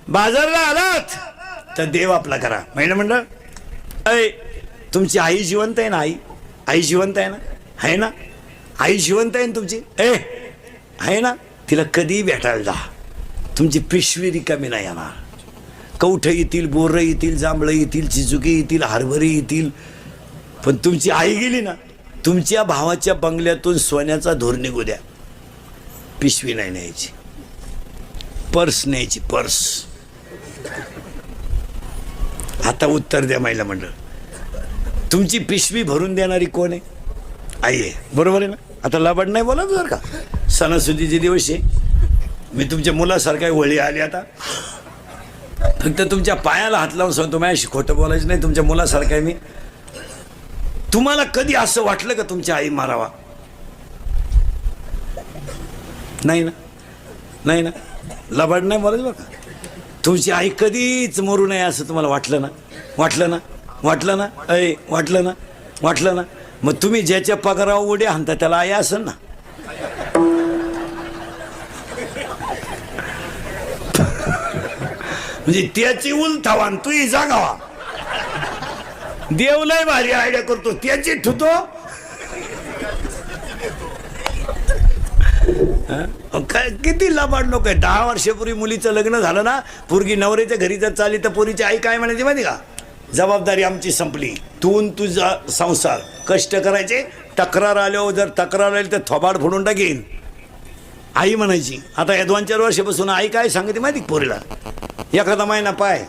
बाजारला आलात तर देव आपला करा. महिला मंडळ अय तुमची आई जिवंत आहे ना? आई जिवंत आहे ना? आहे ना? आई जिवंत आहे ना तुमची? आहे ना? तिला कधी भेटायला जा. तुमची पिशवी रिकामी नाही येणार. कवठं येतील, बोरं येतील, जांभळं येतील, चिचुकी येतील, हरभरी येतील, पण तुमची आई गेली ना, तुमच्या भावाच्या बंगल्यातून सोन्याचा धूर निघू द्या, पिशवी नाही न्यायची, पर्स न्यायची, पर्स. आता उत्तर द्या महिला मंडळ, तुमची पिशवी भरून देणारी कोण आहे? आई आहे, बरोबर आहे ना? आता लबाड नाही बोला बरं का. सणासुदीचे दिवस आहे, मी तुमच्या मुलासारखा वळी आली. आता फक्त तुमच्या पायाला हात लावून सांगतो, माझ्याशी खोटं बोलायचं नाही. तुमच्या मुलासारखा आहे मी. तुम्हाला कधी असं वाटलं का तुमची आई मारावा? नाही ना? नाही ना? लबाड नाही बोलायचं बरं का. तुमची आई कधीच मरू नये असं तुम्हाला वाटलं ना? वाटलं ना? वाटलं ना? वाटलं ना? वाटलं ना? मग तुम्ही ज्याच्या पगारावर उड्या हाणता त्याला आई असेल ना? म्हणजे त्याची उलथावा तूही जागावा. देव लय भारी आयडिया करतो, त्याची ठुतो. काय किती लबाड लोक आहे. 10 वर्षापूर्वी मुलीचं लग्न झालं ना, पोरगी नवऱ्याच्या घरी जर चालली तर पोरीची आई काय म्हणायची माहिती का? जबाबदारी आमची संपली, तू तुझा संसार, कष्ट करायचे. तक्रार आल्यावर जर तक्रार आली तर थोबाड फोडून टाकीन, आई म्हणायची. आता या 2-4 वर्षापासून आई काय सांगते माहिती पोरीला? एखादा महिना पाय,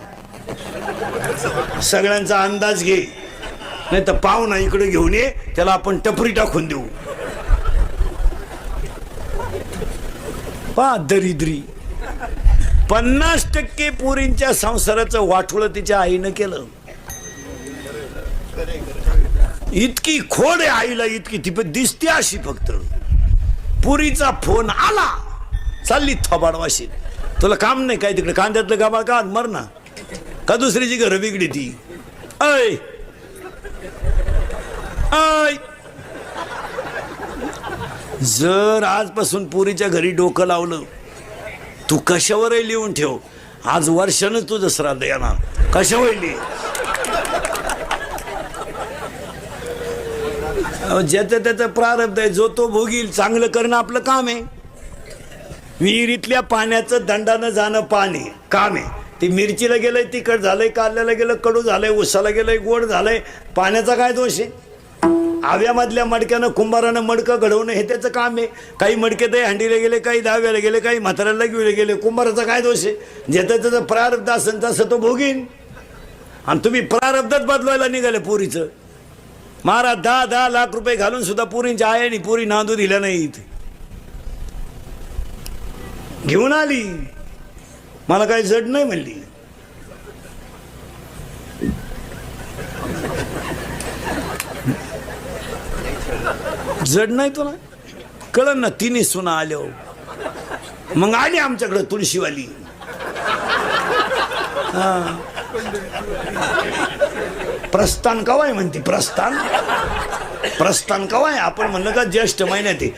सगळ्यांचा अंदाज घे, नाही तर पाहुणा इकडे घेऊन ये, त्याला आपण टपरी टाकून देऊ. पा दरिद्री 50% पोरींच्या संसाराचं वाटोळं तिच्या आईनं केलं. इतकी खोड आहे आईला, इतकी ती पण दिसते अशी. फक्त पुरीचा फोन आला, चालली थोबाडवाशी. तुला काम नाही काय तिकडे? कांद्यातलं गाबाळ का मर ना, का दुसरीची घरं बिगडी ती? ऐ ऐ जर आजपासून पुरीच्या घरी डोकं लावलं, तू कशावरही लिहून ठेव, आज वर्षानं तुझं श्राद्ध येणार. कशावर लिहि? ज्याचं त्याचं प्रारब्ध आहे, जो तो भोगील. चांगलं करणं आपलं काम आहे. विहिरीतल्या पाण्याचं दंडानं जाणं पाणी काम आहे. ती मिरचीला गेलंय तिखट झालंय, कारल्याला गेलं कडू झालंय, उसाला गेलंय गोड झालंय, पाण्याचा काय दोष आहे? आव्यामधल्या मडक्यानं कुंभारानं मडकं घडवणं हे त्याचं काम आहे. काही मडके ते हंडीला गेले, काही दहाव्याला गेले, काही म्हाताऱ्याला घेऊन गेले. कुंभाराचा काय दोष आहे? ज्याचं त्याचं प्रारब्ध असेल तसं तो भोगीन. आणि तुम्ही प्रारब्धच बदलवायला निघाले पोरीचं. महाराज 10-10 लाख रुपये घालून सुद्धा पोरींच्या आयानी पोरी नांदू दिल्या नाहीत. घेऊन आली, मला काही जड नाही म्हणली. जड नाही तुला कळलं ना? तिने सुना आल्या, मग आली आमच्याकडे तुळशीवाली. प्रस्थान कवाय म्हणते? प्रस्थान कवाय? आपण म्हणलं का ज्येष्ठ महिन्यात आहे.